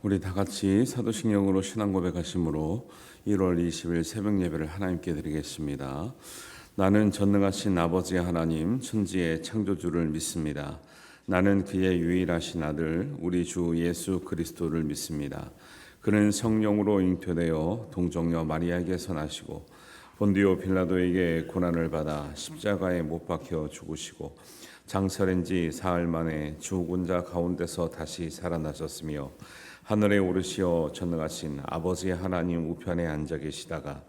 우리 다 같이 사도신경으로 신앙 고백하심으로 1월 20일 새벽 예배를 하나님께 드리겠습니다. 나는 전능하신 아버지 하나님 천지의 창조주를 믿습니다. 나는 그의 유일하신 아들 우리 주 예수 그리스도를 믿습니다. 그는 성령으로 잉태되어 동정녀 마리아에게서 나시고 본디오 빌라도에게 고난을 받아 십자가에 못 박혀 죽으시고 장사된 지 사흘 만에 죽은 자 가운데서 다시 살아나셨으며 하늘에 오르시어 전능하신 아버지 하나님 우편에 앉아 계시다가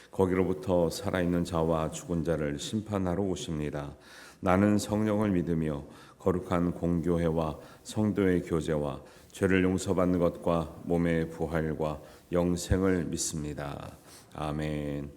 거기로부터 살아있는 자와 죽은 자를 심판하러 오십니다. 나는 성령을 믿으며 거룩한 공교회와 성도의 교제와 죄를 용서받는 것과 몸의 부활과 영생을 믿습니다. 아멘.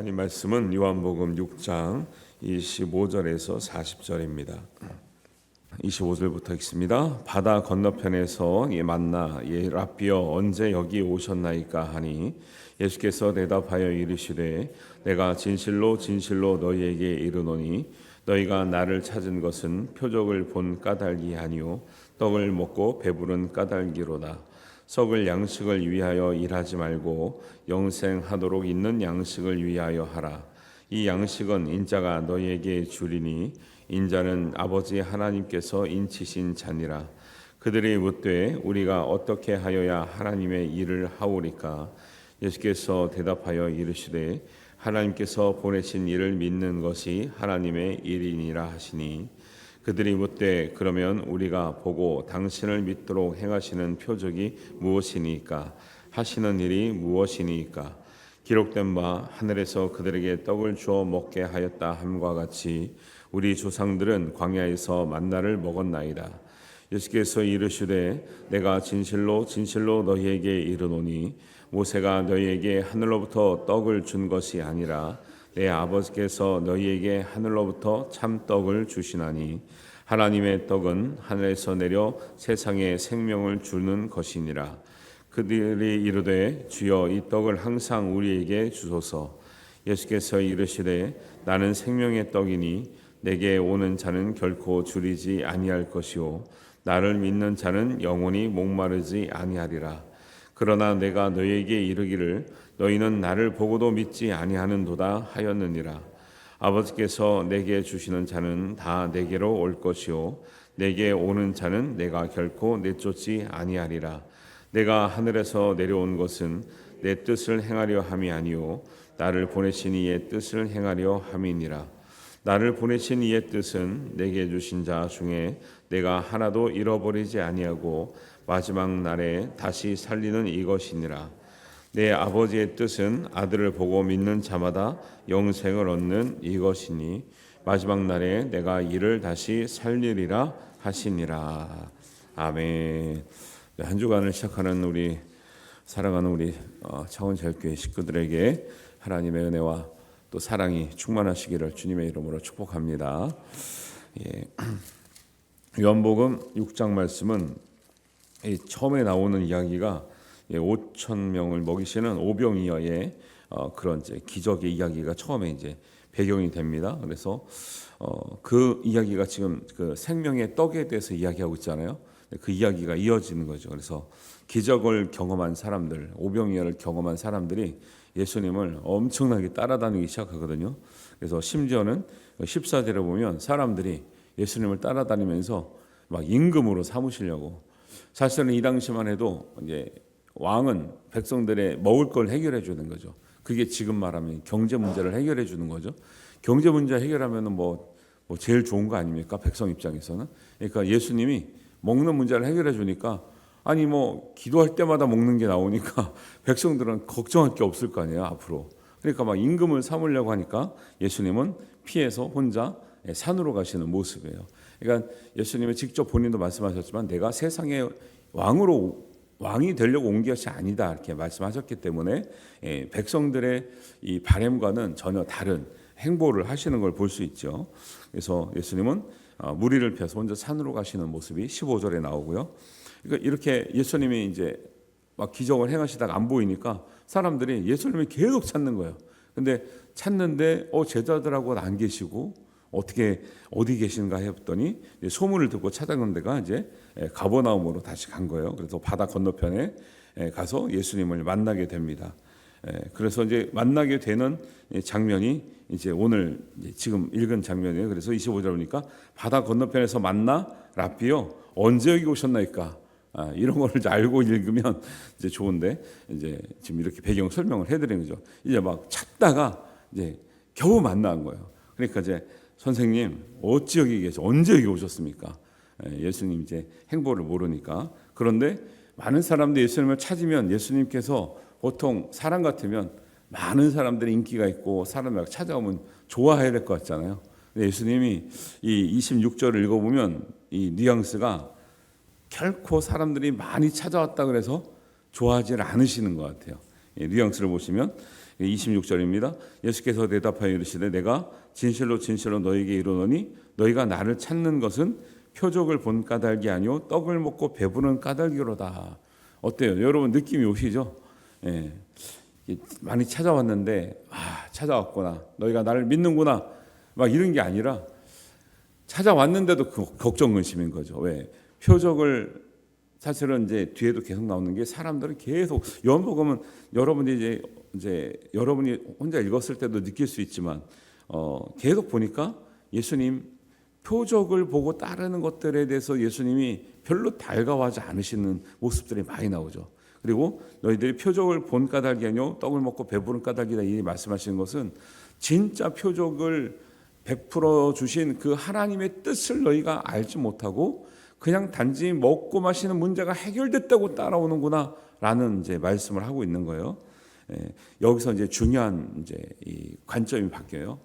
하나님 말씀은 요한복음 6장 25절에서 40절입니다. 25절부터 읽습니다. 바다 건너편에서 만나 랍비여 언제 여기 오셨나이까 하니 예수께서 대답하여 이르시되 내가 진실로 진실로 너희에게 이르노니 너희가 나를 찾은 것은 표적을 본 까닭이 아니요 떡을 먹고 배부른 까닭이로다. 썩을 양식을 위하여 일하지 말고 영생하도록 있는 양식을 위하여 하라. 이 양식은 인자가 너희에게 주리니 인자는 아버지 하나님께서 인치신 자니라. 그들이 묻되 우리가 어떻게 하여야 하나님의 일을 하오리까? 예수께서 대답하여 이르시되 하나님께서 보내신 이를 믿는 것이 하나님의 일이니라 하시니 그들이 묻되 그러면 우리가 보고 당신을 믿도록 행하시는 표적이 무엇이니까? 하시는 일이 무엇이니까? 기록된 바 하늘에서 그들에게 떡을 주어 먹게 하였다 함과 같이 우리 조상들은 광야에서 만나를 먹었나이다. 예수께서 이르시되 내가 진실로 진실로 너희에게 이르노니 모세가 너희에게 하늘로부터 떡을 준 것이 아니라 내 아버지께서 너희에게 하늘로부터 참떡을 주시나니 하나님의 떡은 하늘에서 내려 세상에 생명을 주는 것이니라. 그들이 이르되 주여 이 떡을 항상 우리에게 주소서. 예수께서 이르시되 나는 생명의 떡이니 내게 오는 자는 결코 줄이지 아니할 것이요 나를 믿는 자는 영원히 목마르지 아니하리라. 그러나 내가 너희에게 이르기를 너희는 나를 보고도 믿지 아니하는도다 하였느니라. 아버지께서 내게 주시는 자는 다 내게로 올 것이요 내게 오는 자는 내가 결코 내쫓지 아니하리라. 내가 하늘에서 내려온 것은 내 뜻을 행하려 함이 아니요 나를 보내신 이의 뜻을 행하려 함이니라. 나를 보내신 이의 뜻은 내게 주신 자 중에 내가 하나도 잃어버리지 아니하고 마지막 날에 다시 살리는 이것이니라. 내 아버지의 뜻은 아들을 보고 믿는 자마다 영생을 얻는 이것이니 마지막 날에 내가 이를 다시 살리리라 하시니라. 아멘. 한 주간을 시작하는 우리 사랑하는 우리 창원제일교회 식구들에게 하나님의 은혜와 또 사랑이 충만하시기를 주님의 이름으로 축복합니다. 요한복음 6장 말씀은 처음에 나오는 이야기가 5천 명을 먹이시는 오병이어의 그런 이제 기적의 이야기가 처음에 이제 배경이 됩니다. 그래서 그 이야기가 지금 그 생명의 떡에 대해서 이야기하고 있잖아요. 그 이야기가 이어지는 거죠. 그래서 기적을 경험한 사람들, 오병이어를 경험한 사람들이 예수님을 엄청나게 따라다니기 시작하거든요. 그래서 심지어는 14절에 보면 사람들이 예수님을 따라다니면서 막 임금으로 삼으시려고, 사실은 이 당시만 해도 이제 왕은 백성들의 먹을 걸 해결해 주는 거죠. 그게 지금 말하면 경제 문제를 해결해 주는 거죠. 경제 문제 해결하면은 뭐 제일 좋은 거 아닙니까? 백성 입장에서는. 그러니까 예수님이 먹는 문제를 해결해 주니까, 아니 뭐 기도할 때마다 먹는 게 나오니까 백성들은 걱정할 게 없을 거 아니에요 앞으로. 그러니까 막 임금을 삼으려고 하니까 예수님은 피해서 혼자 산으로 가시는 모습이에요. 그러니까 예수님이 직접 본인도 말씀하셨지만 내가 세상의 왕이 되려고 온 것이 아니다 이렇게 말씀하셨기 때문에 백성들의 이 바램과는 전혀 다른 행보를 하시는 걸 볼 수 있죠. 그래서 예수님은 무리를 펴서 혼자 산으로 가시는 모습이 15절에 나오고요. 그러니까 이렇게 예수님이 이제 막 기적을 행하시다가 안 보이니까 사람들이 예수님을 계속 찾는 거예요. 근데 찾는데 제자들하고는 안 계시고 어디 계신가 했더니 소문을 듣고 찾아간 데가 이제 가버나움으로 다시 간 거예요. 그래서 바다 건너편에 가서 예수님을 만나게 됩니다. 그래서 이제 만나게 되는 장면이 이제 오늘 지금 읽은 장면이에요. 그래서 25절 보니까 바다 건너편에서 만나 랍비요 언제 여기 오셨나이까? 이런 거를 이제 알고 읽으면 이제 좋은데 이제 지금 이렇게 배경 설명을 해드리는 거죠. 이제 막 찾다가 이제 겨우 만난 거예요. 그러니까 이제 선생님 어찌 여기 계셔? 언제 여기 오셨습니까? 예수님 이제 행보를 모르니까. 그런데 많은 사람들이 예수님을 찾으면 예수님께서 보통 사람 같으면 많은 사람들이 인기가 있고 사람이 찾아오면 좋아해야 될 것 같잖아요. 근데 예수님이 이 26절을 읽어보면 이 뉘앙스가 결코 사람들이 많이 찾아왔다 그래서 좋아하지 않으시는 것 같아요. 뉘앙스를 보시면 26절입니다. 예수께서 대답하여 이르시되 내가 진실로 진실로 너희에게 이르노니 너희가 나를 찾는 것은 표적을 본 까닭이 아니요 떡을 먹고 배부른 까닭이로다. 어때요? 여러분 느낌이 오시죠? 많이 찾아왔는데 찾아왔구나. 너희가 나를 믿는구나. 막 이런 게 아니라 찾아왔는데도 걱정 근심인 거죠. 왜? 표적을 사실은 이제 뒤에도 계속 나오는 게 사람들은 계속 요한복음은 여러분이 이제 여러분이 혼자 읽었을 때도 느낄 수 있지만 계속 보니까 예수님 표적을 보고 따르는 것들에 대해서 예수님이 별로 달가워하지 않으시는 모습들이 많이 나오죠. 그리고 너희들이 표적을 본 까닭이 아니요 떡을 먹고 배부른 까닭이다 이 말씀하시는 것은 진짜 표적을 베풀어 주신 그 하나님의 뜻을 너희가 알지 못하고 그냥 단지 먹고 마시는 문제가 해결됐다고 따라오는구나 라는 이제 말씀을 하고 있는 거예요. 여기서 이제 중요한 이제 이 관점이 바뀌어요.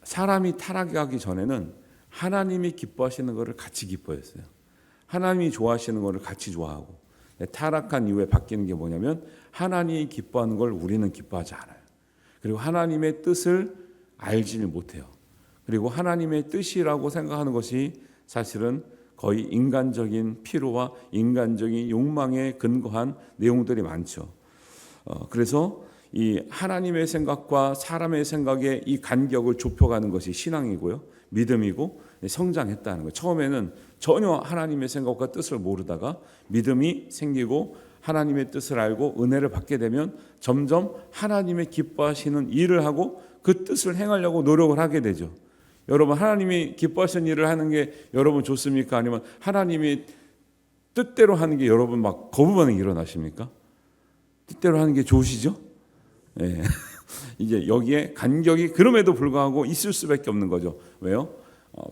사람이 타락하기 전에는 하나님이 기뻐하시는 것을 같이 기뻐했어요. 하나님이 좋아하시는 것을 같이 좋아하고, 타락한 이후에 바뀌는 게 뭐냐면 하나님이 기뻐하는 걸 우리는 기뻐하지 않아요. 그리고 하나님의 뜻을 알지를 못해요. 그리고 하나님의 뜻이라고 생각하는 것이 사실은 거의 인간적인 필요와 인간적인 욕망에 근거한 내용들이 많죠. 그래서 이 하나님의 생각과 사람의 생각의 이 간격을 좁혀가는 것이 신앙이고요, 믿음이고 성장했다는 거예요. 처음에는 전혀 하나님의 생각과 뜻을 모르다가 믿음이 생기고 하나님의 뜻을 알고 은혜를 받게 되면 점점 하나님의 기뻐하시는 일을 하고 그 뜻을 행하려고 노력을 하게 되죠. 여러분, 하나님이 기뻐하시는 일을 하는 게 여러분 좋습니까? 아니면 하나님이 뜻대로 하는 게 여러분 막 거부 반응이 일어나십니까? 뜻대로 하는 게 좋으시죠? 네. 이제 여기에 간격이 그럼에도 불구하고 있을 수밖에 없는 거죠. 왜요?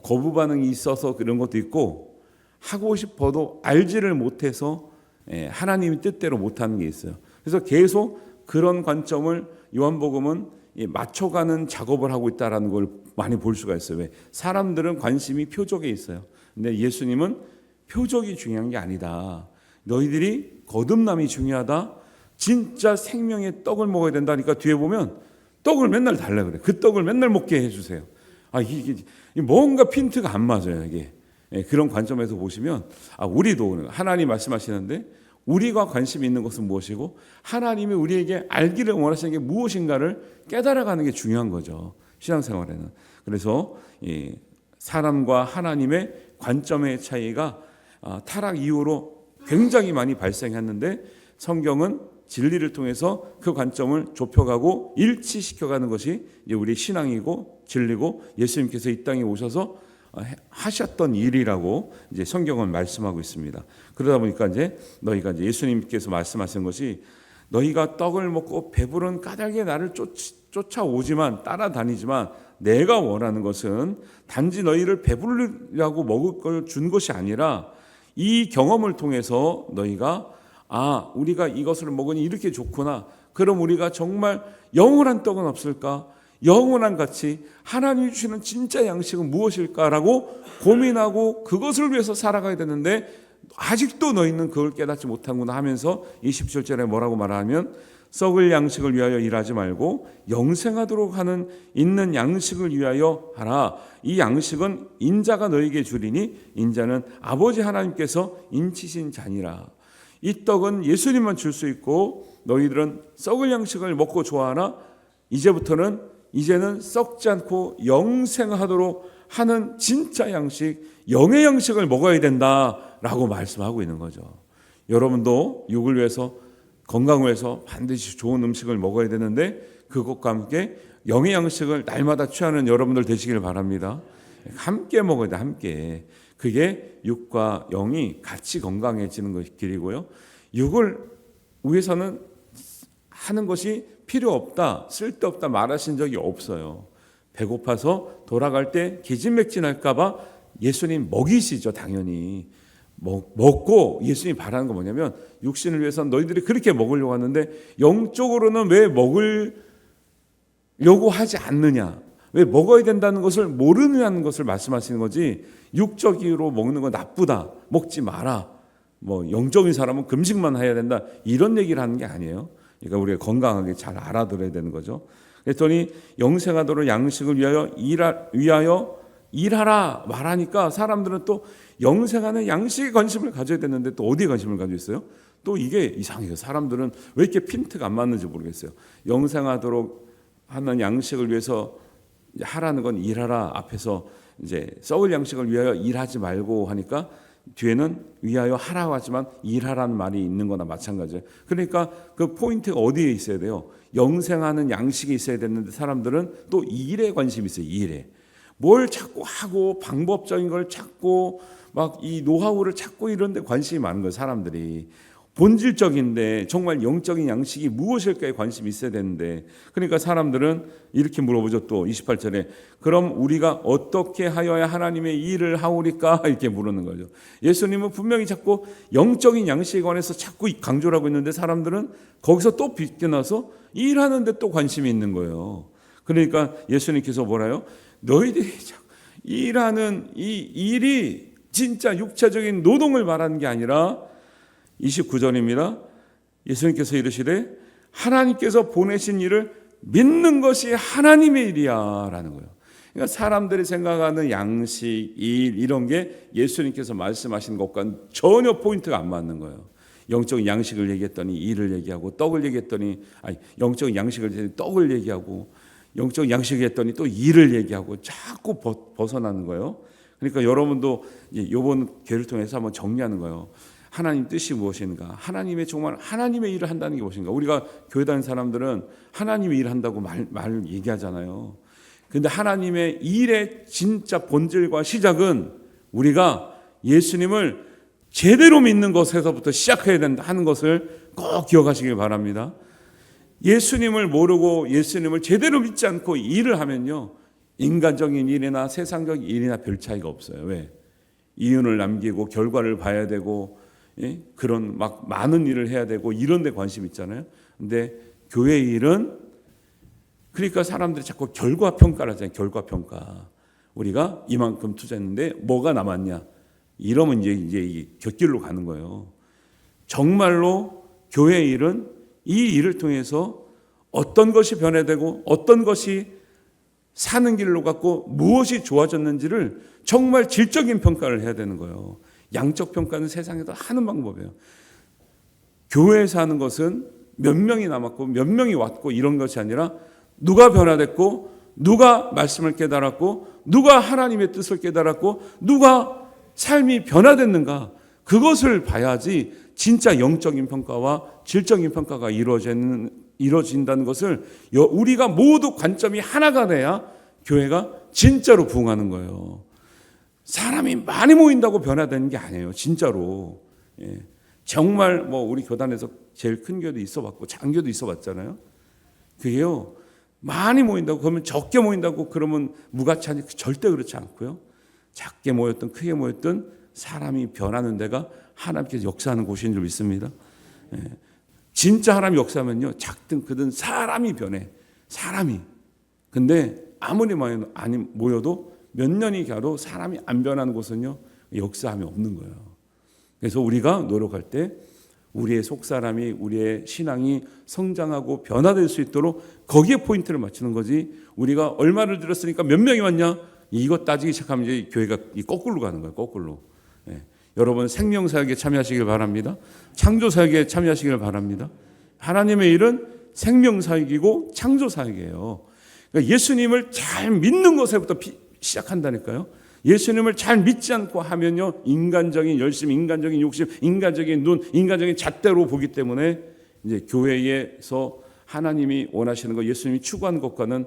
거부 반응이 있어서 그런 것도 있고, 하고 싶어도 알지를 못해서 하나님의 뜻대로 못하는 게 있어요. 그래서 계속 그런 관점을 요한복음은 맞춰가는 작업을 하고 있다는 걸 많이 볼 수가 있어요. 왜? 사람들은 관심이 표적에 있어요. 근데 예수님은 표적이 중요한 게 아니다. 너희들이 거듭남이 중요하다. 진짜 생명의 떡을 먹어야 된다니까 뒤에 보면 떡을 맨날 달라 그래. 그 떡을 맨날 먹게 해주세요. 이게 뭔가 핀트가 안 맞아요. 이게 그런 관점에서 보시면 우리도 하나님 말씀하시는데 우리가 관심이 있는 것은 무엇이고 하나님이 우리에게 알기를 원하시는 게 무엇인가를 깨달아가는 게 중요한 거죠. 신앙생활에는. 그래서 사람과 하나님의 관점의 차이가 타락 이후로 굉장히 많이 발생했는데 성경은 진리를 통해서 그 관점을 좁혀가고 일치시켜가는 것이 이제 우리 신앙이고 진리고 예수님께서 이 땅에 오셔서 하셨던 일이라고 이제 성경은 말씀하고 있습니다. 그러다 보니까 이제 너희가 이제 예수님께서 말씀하신 것이 너희가 떡을 먹고 배부른 까닭에 나를 쫓아오지만 따라다니지만 내가 원하는 것은 단지 너희를 배부르려고 먹을 걸 준 것이 아니라 이 경험을 통해서 너희가 우리가 이것을 먹으니 이렇게 좋구나. 그럼 우리가 정말 영원한 떡은 없을까? 영원한 가치, 하나님이 주시는 진짜 양식은 무엇일까라고 고민하고 그것을 위해서 살아가야 되는데 아직도 너희는 그걸 깨닫지 못하구나 하면서 27절에 뭐라고 말하면 썩을 양식을 위하여 일하지 말고 영생하도록 하는 있는 양식을 위하여 하라. 이 양식은 인자가 너희에게 주리니 인자는 아버지 하나님께서 인치신 자니라. 이 떡은 예수님만 줄 수 있고 너희들은 썩을 양식을 먹고 좋아하나 이제는 썩지 않고 영생하도록 하는 진짜 양식, 영의 양식을 먹어야 된다라고 말씀하고 있는 거죠. 여러분도 육을 위해서 건강을 위해서 반드시 좋은 음식을 먹어야 되는데 그것과 함께 영의 양식을 날마다 취하는 여러분들 되시길 바랍니다. 함께 먹어야 돼, 함께. 그게 육과 영이 같이 건강해지는 것이 길이고요. 육을 위해서는 하는 것이 필요 없다, 쓸데없다 말하신 적이 없어요. 배고파서 돌아갈 때 기진맥진할까 봐 예수님 먹이시죠, 당연히. 먹고 예수님이 바라는 건 뭐냐면 육신을 위해서 너희들이 그렇게 먹으려고 하는데 영적으로는 왜 먹으려고 하지 않느냐, 왜 먹어야 된다는 것을 모르느냐는 것을 말씀하시는 거지. 육적으로 먹는 건 나쁘다, 먹지 마라, 영적인 사람은 금식만 해야 된다, 이런 얘기를 하는 게 아니에요. 그러니까 우리가 건강하게 잘 알아들어야 되는 거죠. 그랬더니 영생하도록 양식을 위하여 일하라 말하니까 사람들은 또 영생하는 양식에 관심을 가져야 되는데 또 어디에 관심을 가지고 있어요? 또 이게 이상해요. 사람들은 왜 이렇게 핀트가 안 맞는지 모르겠어요. 영생하도록 하는 양식을 위해서 하라는 건 일하라 앞에서 이제 썩을 양식을 위하여 일하지 말고 하니까 뒤에는 위하여 하라고 하지만 일하라는 말이 있는 거나 마찬가지예요. 그러니까 그 포인트가 어디에 있어야 돼요? 영생하는 양식이 있어야 되는데 사람들은 또 일에 관심이 있어요. 일에. 뭘 자꾸 하고 방법적인 걸 찾고 막 이 노하우를 찾고 이런 데 관심이 많은 거예요. 사람들이. 본질적인데 정말 영적인 양식이 무엇일까에 관심이 있어야 되는데, 그러니까 사람들은 이렇게 물어보죠. 또 28절에 그럼 우리가 어떻게 하여야 하나님의 일을 하오리까 이렇게 물는 거죠. 예수님은 분명히 자꾸 영적인 양식에 관해서 자꾸 강조를 하고 있는데 사람들은 거기서 또 비껴나서 일하는 데 또 관심이 있는 거예요. 그러니까 예수님께서 뭐라요? 너희들이 일하는 이 일이 진짜 육체적인 노동을 말하는 게 아니라 29절입니다. 예수님께서 이르시되 하나님께서 보내신 일을 믿는 것이 하나님의 일이야 라는 거예요. 그러니까 사람들이 생각하는 양식, 일 이런 게 예수님께서 말씀하신 것과는 전혀 포인트가 안 맞는 거예요. 영적 양식을 얘기했더니 이를 얘기하고 떡을 얘기했더니 영적 양식을 얘기했더니 떡을 얘기하고 영적 양식을 했더니 또 이를 얘기하고 자꾸 벗어나는 거예요. 그러니까 여러분도 이번 교회를 통해서 한번 정리하는 거예요. 하나님 뜻이 무엇인가? 하나님의 정말 하나님의 일을 한다는 게 무엇인가? 우리가 교회 다니는 사람들은 하나님의 일을 한다고 말 얘기하잖아요. 근데 하나님의 일의 진짜 본질과 시작은 우리가 예수님을 제대로 믿는 것에서부터 시작해야 된다 하는 것을 꼭 기억하시길 바랍니다. 예수님을 모르고 예수님을 제대로 믿지 않고 일을 하면요, 인간적인 일이나 세상적인 일이나 별 차이가 없어요. 왜? 이윤을 남기고 결과를 봐야 되고, 그런 막 많은 일을 해야 되고 이런 데 관심 있잖아요. 근데 교회 일은, 그러니까 사람들이 자꾸 결과 평가를 하잖아요. 결과 평가. 우리가 이만큼 투자했는데 뭐가 남았냐? 이러면 이제 곁길로 가는 거예요. 정말로 교회 일은 이 일을 통해서 어떤 것이 변화되고 어떤 것이 사는 길로 갔고 무엇이 좋아졌는지를 정말 질적인 평가를 해야 되는 거예요. 양적 평가는 세상에서 하는 방법이에요. 교회에서 하는 것은 몇 명이 남았고 몇 명이 왔고 이런 것이 아니라 누가 변화됐고 누가 말씀을 깨달았고 누가 하나님의 뜻을 깨달았고 누가 삶이 변화됐는가, 그것을 봐야지 진짜 영적인 평가와 질적인 평가가 이루어진다는 것을 우리가 모두 관점이 하나가 돼야 교회가 진짜로 부흥하는 거예요. 사람이 많이 모인다고 변화되는 게 아니에요. 진짜로. 정말 우리 교단에서 제일 큰 교회도 있어봤고 장교도 있어봤잖아요. 그게요, 많이 모인다고 그러면 적게 모인다고 그러면 무가치하니 절대 그렇지 않고요. 작게 모였든 크게 모였든 사람이 변하는 데가 하나님께서 역사하는 곳인 줄 믿습니다. 진짜 하나님 역사하면요, 작든 크든 사람이 변해. 사람이. 근데 아무리 많이 모여도 몇 년이 가도 사람이 안 변하는 곳은요, 역사함이 없는 거예요. 그래서 우리가 노력할 때 우리의 속사람이, 우리의 신앙이 성장하고 변화될 수 있도록 거기에 포인트를 맞추는 거지, 우리가 얼마를 들었으니까 몇 명이 왔냐, 이거 따지기 시작하면 이제 교회가 거꾸로 가는 거예요. 거꾸로. 여러분 생명사역에 참여하시길 바랍니다. 창조사역에 참여하시길 바랍니다. 하나님의 일은 생명사역이고 창조사역이에요. 그러니까 예수님을 잘 믿는 것에부터 시작한다니까요. 예수님을 잘 믿지 않고 하면요, 인간적인 열심, 인간적인 욕심, 인간적인 눈, 인간적인 잣대로 보기 때문에 이제 교회에서 하나님이 원하시는 것, 예수님이 추구하는 것과는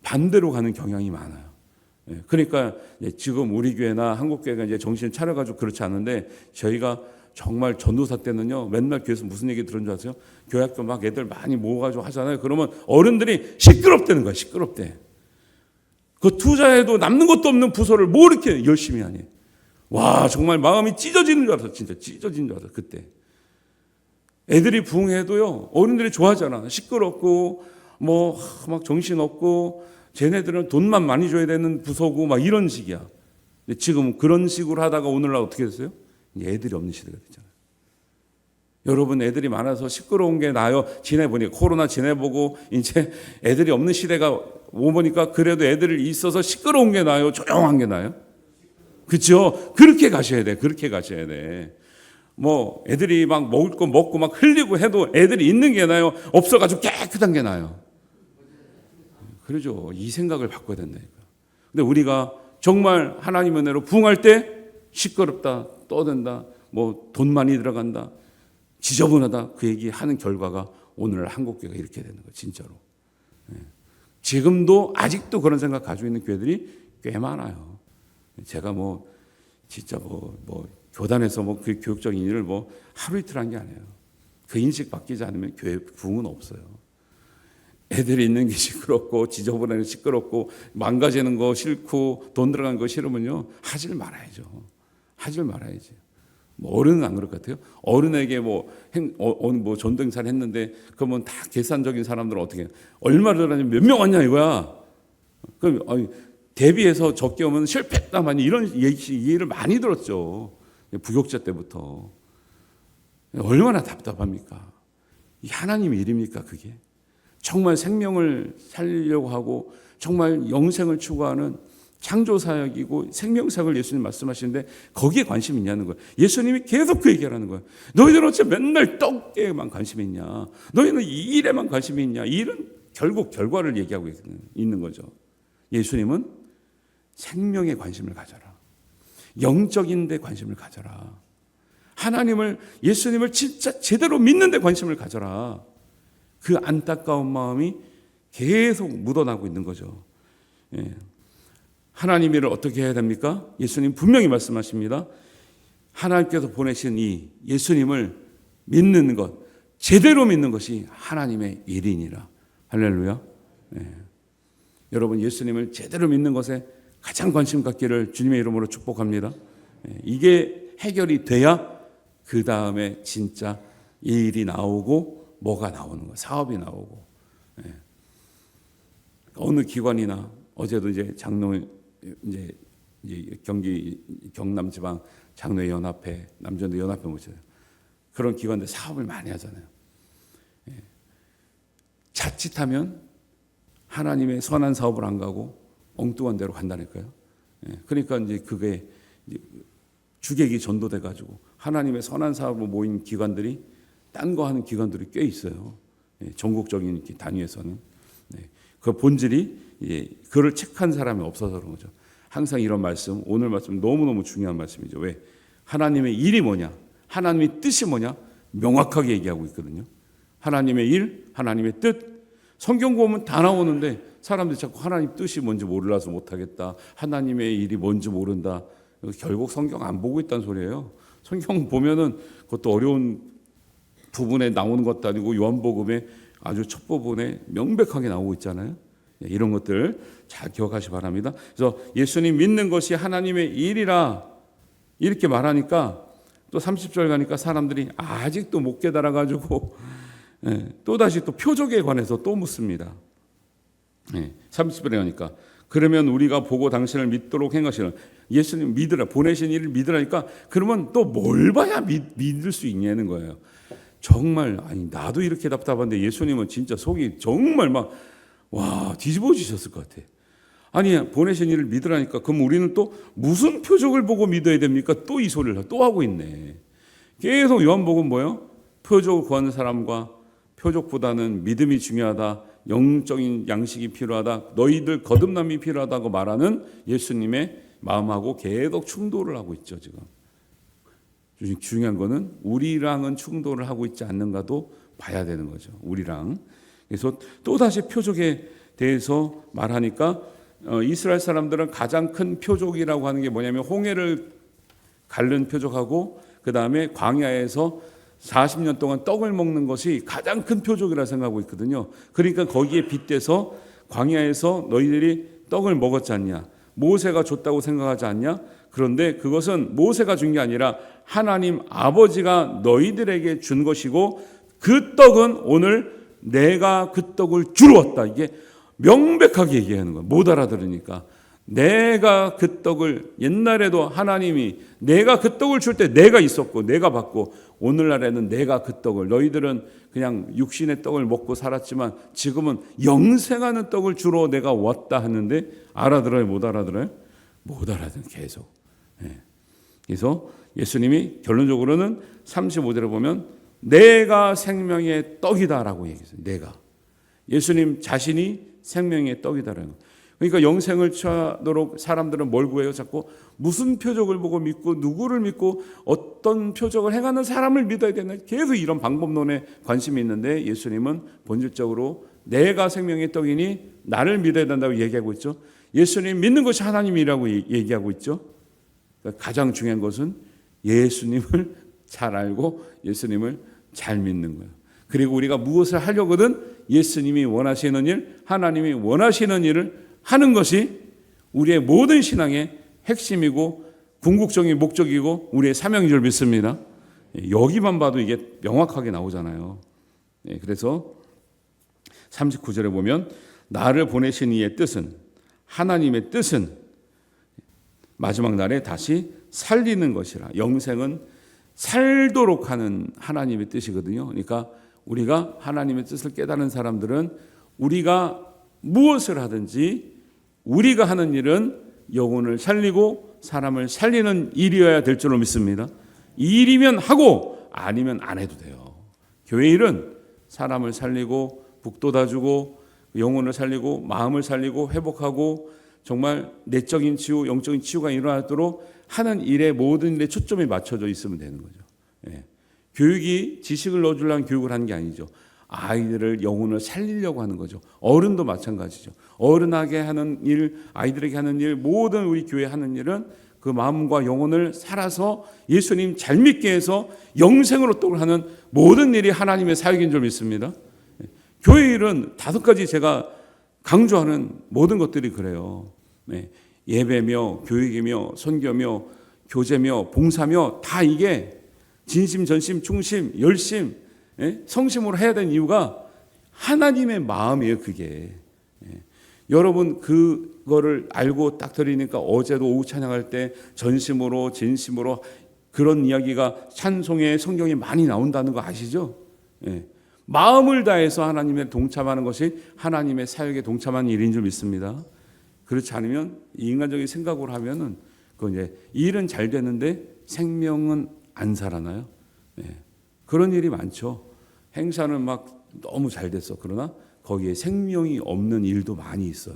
반대로 가는 경향이 많아요. 그러니까 지금 우리 교회나 한국교회가 이제 정신을 차려가지고 그렇지 않은데, 저희가 정말 전도사 때는요, 맨날 교회에서 무슨 얘기 들은 줄 아세요? 교회 학교 막 애들 많이 모아가지고 하잖아요. 그러면 어른들이 시끄럽다는 거야. 시끄럽대. 그 투자해도 남는 것도 없는 부서를 뭐 이렇게 열심히 하니. 와, 정말 마음이 찢어지는 줄 알았어. 진짜 찢어지는 줄 알았어. 그때 애들이 부흥해도요, 어른들이 좋아하잖아. 시끄럽고 막 정신없고 쟤네들은 돈만 많이 줘야 되는 부서고 막 이런 식이야. 근데 지금 그런 식으로 하다가 오늘날 어떻게 됐어요? 이제 애들이 없는 시대가 됐잖아요. 여러분, 애들이 많아서 시끄러운 게 나아요? 지내보니까 코로나 지내보고 이제 애들이 없는 시대가 오보니까 그래도 애들이 있어서 시끄러운 게 나아요? 조용한 게 나아요? 그렇죠? 그렇게 가셔야 돼. 그렇게 가셔야 돼. 애들이 막 먹을 거 먹고 막 흘리고 해도 애들이 있는 게 나아요? 없어가지고 깨끗한 게 나아요? 그러죠. 이 생각을 바꿔야 된다니까. 근데 우리가 정말 하나님 은혜로 부흥할 때 시끄럽다, 떠든다, 돈 많이 들어간다, 지저분하다, 그 얘기하는 결과가 오늘 한국교회가 이렇게 되는 거예요. 진짜로. 지금도 아직도 그런 생각 가지고 있는 교회들이 꽤 많아요. 제가 진짜 교단에서 그 교육적인 일을 하루 이틀 한 게 아니에요. 그 인식 바뀌지 않으면 교회 부흥은 없어요. 애들이 있는 게 시끄럽고 지저분한 게 시끄럽고 망가지는 거 싫고 돈 들어간 거 싫으면요, 하질 말아야죠. 하질 말아야지. 어른은 안 그럴 것 같아요. 어른에게 전도행사를 했는데 그러면 다 계산적인 사람들은 어떻게 해요? 얼마 들어가냐, 몇 명 왔냐 이거야. 그럼 대비해서 적게 오면 실패했다 많이 이런 얘기를 많이 들었죠. 부교육자 때부터. 얼마나 답답합니까? 이 하나님의 일입니까 그게? 정말 생명을 살리려고 하고 정말 영생을 추구하는 창조 사역이고 생명 사역을 예수님 말씀하시는데 거기에 관심이 있냐는 거예요. 예수님이 계속 그 얘기를 하는 거예요. 너희들은 어째 맨날 떡에만 관심이 있냐? 너희는 이 일에만 관심이 있냐? 이 일은 결국 결과를 얘기하고 있는 거죠. 예수님은 생명에 관심을 가져라. 영적인 데 관심을 가져라. 하나님을, 예수님을 진짜 제대로 믿는 데 관심을 가져라. 그 안타까운 마음이 계속 묻어나고 있는 거죠. 예. 하나님 일을 어떻게 해야 됩니까? 예수님 분명히 말씀하십니다. 하나님께서 보내신 이 예수님을 믿는 것, 제대로 믿는 것이 하나님의 일이니라. 할렐루야. 예. 여러분, 예수님을 제대로 믿는 것에 가장 관심 갖기를 주님의 이름으로 축복합니다. 예. 이게 해결이 돼야 그 다음에 진짜 일이 나오고 뭐가 나오는 거예요. 사업이 나오고. 예. 어느 기관이나 어제도 이제 이제 경기 경남지방 장로회 연합회, 남전도 연합회 모셔요. 그런 기관들 사업을 많이 하잖아요. 예. 자칫하면 하나님의 선한 사업을 안 가고 엉뚱한 데로 간다니까요. 예. 그러니까 이제 그게 이제 주객이 전도돼 가지고 하나님의 선한 사업으로 모인 기관들이 딴 거 하는 기관들이 꽤 있어요. 예. 전국적인 단위에서는. 네. 그 본질이 그를 체크한 사람이 없어서 그런 거죠. 항상 이런 말씀, 오늘 말씀 너무너무 중요한 말씀이죠. 왜? 하나님의 일이 뭐냐? 하나님의 뜻이 뭐냐? 명확하게 얘기하고 있거든요. 하나님의 일, 하나님의 뜻. 성경 보면 다 나오는데 사람들이 자꾸 하나님 뜻이 뭔지 몰라서 못하겠다. 하나님의 일이 뭔지 모른다. 결국 성경 안 보고 있다는 소리예요. 성경 보면은 그것도 어려운 부분에 나오는 것도 아니고 요한복음의 아주 첫 부분에 명백하게 나오고 있잖아요. 이런 것들 잘 기억하시기 바랍니다. 그래서 예수님 믿는 것이 하나님의 일이라 이렇게 말하니까 또 30절 가니까 사람들이 아직도 못 깨달아가지고 또다시 또 표적에 관해서 또 묻습니다. 30절에 가니까 그러면 우리가 보고 당신을 믿도록 행하시는, 예수님 믿으라, 보내신 일을 믿으라니까 그러면 또 뭘 봐야 믿을 수 있냐는 거예요. 정말 아니 나도 이렇게 답답한데 예수님은 진짜 속이 정말 막 뒤집어지셨을 것 같아. 아니 보내신 일을 믿으라니까 그럼 우리는 또 무슨 표적을 보고 믿어야 됩니까? 또 이 소리를 또 하고 있네. 계속 요한복음 뭐예요? 표적을 구하는 사람과 표적보다는 믿음이 중요하다, 영적인 양식이 필요하다, 너희들 거듭남이 필요하다고 말하는 예수님의 마음하고 계속 충돌을 하고 있죠. 지금 중요한 거는 우리랑은 충돌을 하고 있지 않는가도 봐야 되는 거죠. 우리랑. 그래서 또다시 표적에 대해서 말하니까 이스라엘 사람들은 가장 큰 표적이라고 하는 게 뭐냐면 홍해를 갈른 표적하고 그 다음에 광야에서 40년 동안 떡을 먹는 것이 가장 큰 표적이라 생각하고 있거든요. 그러니까 거기에 빗대서 광야에서 너희들이 떡을 먹었지 않냐, 모세가 줬다고 생각하지 않냐. 그런데 그것은 모세가 준 게 아니라 하나님 아버지가 너희들에게 준 것이고 그 떡은 오늘 내가 그 떡을 주러 왔다. 이게 명백하게 얘기하는 거예요. 못 알아들으니까. 내가 그 떡을, 옛날에도 하나님이 내가 그 떡을 줄 때 내가 있었고 내가 받고, 오늘날에는 내가 그 떡을, 너희들은 그냥 육신의 떡을 먹고 살았지만 지금은 영생하는 떡을 주러 내가 왔다 하는데 알아들어요? 못 알아들어요? 못 알아들어요. 계속. 그래서 예수님이 결론적으로는 35절에 보면 내가 생명의 떡이다라고 얘기했어요. 내가. 예수님 자신이 생명의 떡이다라는 거예요. 그러니까 영생을 취하도록 사람들은 뭘 구해요? 자꾸 무슨 표적을 보고 믿고 누구를 믿고 어떤 표적을 행하는 사람을 믿어야 되나, 계속 이런 방법론에 관심이 있는데 예수님은 본질적으로 내가 생명의 떡이니 나를 믿어야 된다고 얘기하고 있죠. 예수님 믿는 것이 하나님이라고 얘기하고 있죠. 그러니까 가장 중요한 것은 예수님을 잘 알고 예수님을 잘 믿는 거예요. 그리고 우리가 무엇을 하려거든 예수님이 원하시는 일, 하나님이 원하시는 일을 하는 것이 우리의 모든 신앙의 핵심이고 궁극적인 목적이고 우리의 사명인 줄 믿습니다. 여기만 봐도 이게 명확하게 나오잖아요. 그래서 39절에 보면 나를 보내신 이의 뜻은, 하나님의 뜻은 마지막 날에 다시 살리는 것이라. 영생은 살도록 하는 하나님의 뜻이거든요. 그러니까 우리가 하나님의 뜻을 깨달은 사람들은 우리가 무엇을 하든지 우리가 하는 일은 영혼을 살리고 사람을 살리는 일이어야 될 줄로 믿습니다. 이 일이면 하고 아니면 안 해도 돼요. 교회 일은 사람을 살리고 북돋아주고 영혼을 살리고 마음을 살리고 회복하고 정말 내적인 치유, 영적인 치유가 일어나도록 하는 일에 모든 일에 초점이 맞춰져 있으면 되는 거죠. 예. 교육이 지식을 넣어주려는 교육을 하는 게 아니죠. 아이들을 영혼을 살리려고 하는 거죠. 어른도 마찬가지죠. 어른하게 하는 일, 아이들에게 하는 일, 모든 우리 교회 하는 일은 그 마음과 영혼을 살아서 예수님 잘 믿게 해서 영생으로 또 하는 모든 일이 하나님의 사역인 줄 믿습니다. 교회 일은 5가지 제가 강조하는 모든 것들이 그래요. 예배며 교육이며 선교며 교제며 봉사며 다 이게 진심, 전심, 충심, 열심, 성심으로 해야 되는 이유가 하나님의 마음이에요. 그게 여러분 그거를 알고 딱 들으니까 어제도 오후 찬양할 때 전심으로 진심으로 그런 이야기가 찬송에 성경에 많이 나온다는 거 아시죠? 마음을 다해서 하나님의 동참하는 것이 하나님의 사역에 동참하는 일인 줄 믿습니다. 그렇지 않으면 인간적인 생각으로 하면은 그 이제 일은 잘 되는데 생명은 안 살아나요. 그런 일이 많죠. 행사는 막 너무 잘 됐어. 그러나 거기에 생명이 없는 일도 많이 있어요.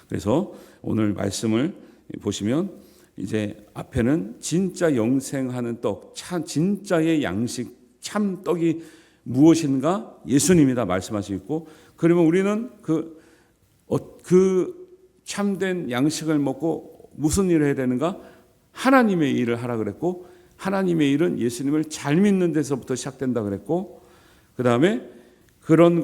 그래서 오늘 말씀을 보시면 이제 앞에는 진짜 영생하는 떡, 진짜의 양식, 참 떡이 무엇인가 예수님이다 말씀하시고 있고, 그러면 우리는 그 참된 양식을 먹고 무슨 일을 해야 되는가? 하나님의 일을 하라 그랬고, 하나님의 일은 예수님을 잘 믿는 데서부터 시작된다 그랬고, 그 다음에 그런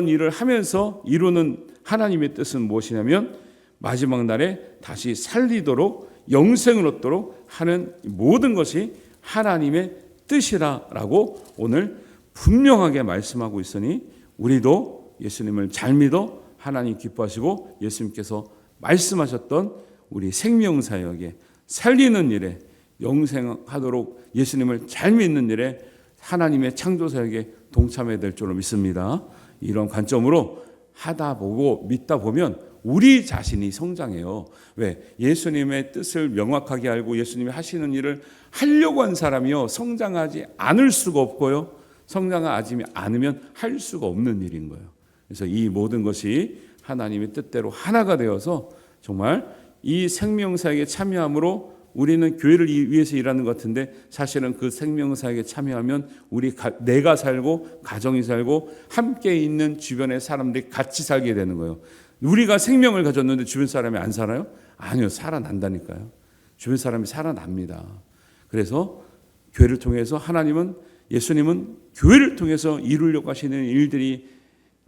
일을 하면서 이루는 하나님의 뜻은 무엇이냐면 마지막 날에 다시 살리도록 영생을 얻도록 하는 모든 것이 하나님의 뜻이라고 오늘 분명하게 말씀하고 있으니 우리도 예수님을 잘 믿어 하나님 기뻐하시고 예수님께서 말씀하셨던 우리 생명사역에 살리는 일에 영생하도록 예수님을 잘 믿는 일에 하나님의 창조사역에 동참해야 될 줄로 믿습니다. 이런 관점으로 하다 보고 믿다 보면 우리 자신이 성장해요. 왜? 예수님의 뜻을 명확하게 알고 예수님이 하시는 일을 하려고 한 사람이요 성장하지 않을 수가 없고요, 성장하지 않으면 할 수가 없는 일인 거예요. 그래서 이 모든 것이 하나님의 뜻대로 하나가 되어서 정말 이 생명사역에 참여함으로 우리는 교회를 위해서 일하는 것 같은데 사실은 그 생명사역에 참여하면 내가 살고 가정이 살고 함께 있는 주변의 사람들이 같이 살게 되는 거예요. 우리가 생명을 가졌는데 주변 사람이 안 살아요? 아니요, 살아난다니까요. 주변 사람이 살아납니다. 그래서 교회를 통해서 예수님은 교회를 통해서 이루려고 하시는 일들이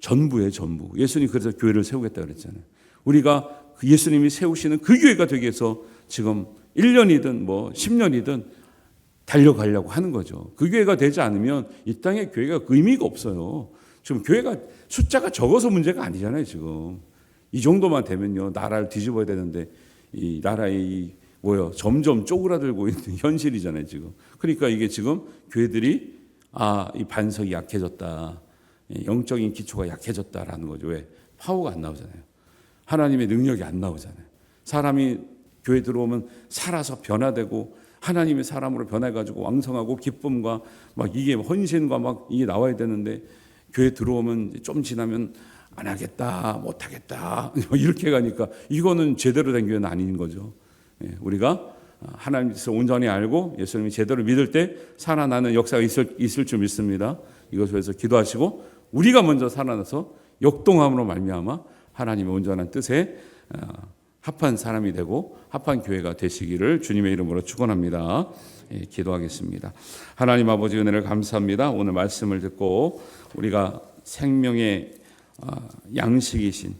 전부예요, 전부. 예수님 그래서 교회를 세우겠다 그랬잖아요. 우리가 예수님이 세우시는 그 교회가 되기 위해서 지금 1년이든 10년이든 달려가려고 하는 거죠. 그 교회가 되지 않으면 이 땅에 교회가 의미가 없어요. 지금 교회가 숫자가 적어서 문제가 아니잖아요. 지금 이 정도만 되면요 나라를 뒤집어야 되는데 이 나라의 점점 쪼그라들고 있는 현실이잖아요. 지금 그러니까 이게 지금 교회들이 이 반석이 약해졌다, 영적인 기초가 약해졌다라는 거죠. 왜? 파워가 안 나오잖아요. 하나님의 능력이 안 나오잖아요. 사람이 교회 들어오면 살아서 변화되고 하나님의 사람으로 변해가지고 왕성하고 기쁨과 이게 헌신과 이게 나와야 되는데 교회 들어오면 좀 지나면 안 하겠다, 못 하겠다 이렇게 가니까 이거는 제대로 된 교회는 아닌 거죠. 우리가 하나님 뜻을 온전히 알고 예수님이 제대로 믿을 때 살아나는 역사가 있을 줄 믿습니다. 이것을 위해서 기도하시고 우리가 먼저 살아나서 역동함으로 말미암아 하나님의 온전한 뜻에 합한 사람이 되고 합한 교회가 되시기를 주님의 이름으로 축원합니다. 기도하겠습니다. 하나님 아버지 은혜를 감사합니다. 오늘 말씀을 듣고 우리가 생명의 양식이신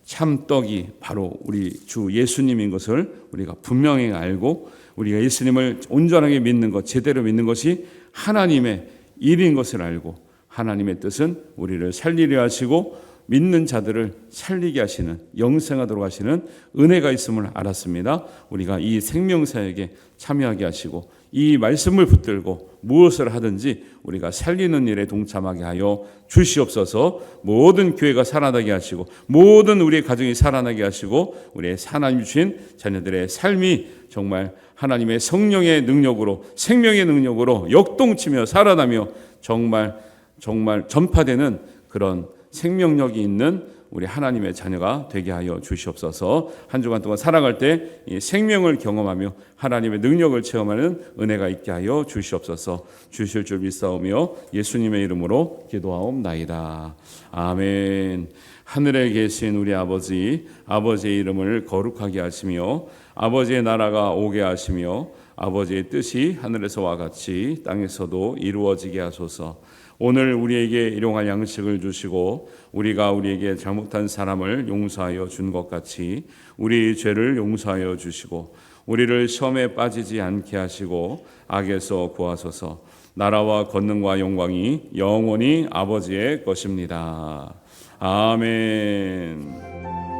참떡이 바로 우리 주 예수님인 것을 우리가 분명히 알고 우리가 예수님을 온전하게 믿는 것, 제대로 믿는 것이 하나님의 일인 것을 알고 하나님의 뜻은 우리를 살리려 하시고 믿는 자들을 살리게 하시는, 영생하도록 하시는 은혜가 있음을 알았습니다. 우리가 이 생명사역에 참여하게 하시고 이 말씀을 붙들고 무엇을 하든지 우리가 살리는 일에 동참하게 하여 주시옵소서. 모든 교회가 살아나게 하시고 모든 우리의 가정이 살아나게 하시고 우리의 하나님 주신 자녀들의 삶이 정말 하나님의 성령의 능력으로, 생명의 능력으로 역동치며 살아나며 정말 전파되는 그런 생명력이 있는 우리 하나님의 자녀가 되게 하여 주시옵소서. 한 주간 동안 살아갈 때 이 생명을 경험하며 하나님의 능력을 체험하는 은혜가 있게 하여 주시옵소서. 주실 줄 믿사오며 예수님의 이름으로 기도하옵나이다. 아멘. 하늘에 계신 우리 아버지, 아버지의 이름을 거룩하게 하시며 아버지의 나라가 오게 하시며 아버지의 뜻이 하늘에서와 같이 땅에서도 이루어지게 하소서. 오늘 우리에게 일용할 양식을 주시고 우리가 우리에게 잘못한 사람을 용서하여 준 것 같이 우리 죄를 용서하여 주시고 우리를 시험에 빠지지 않게 하시고 악에서 구하소서. 나라와 권능과 영광이 영원히 아버지의 것입니다. 아멘.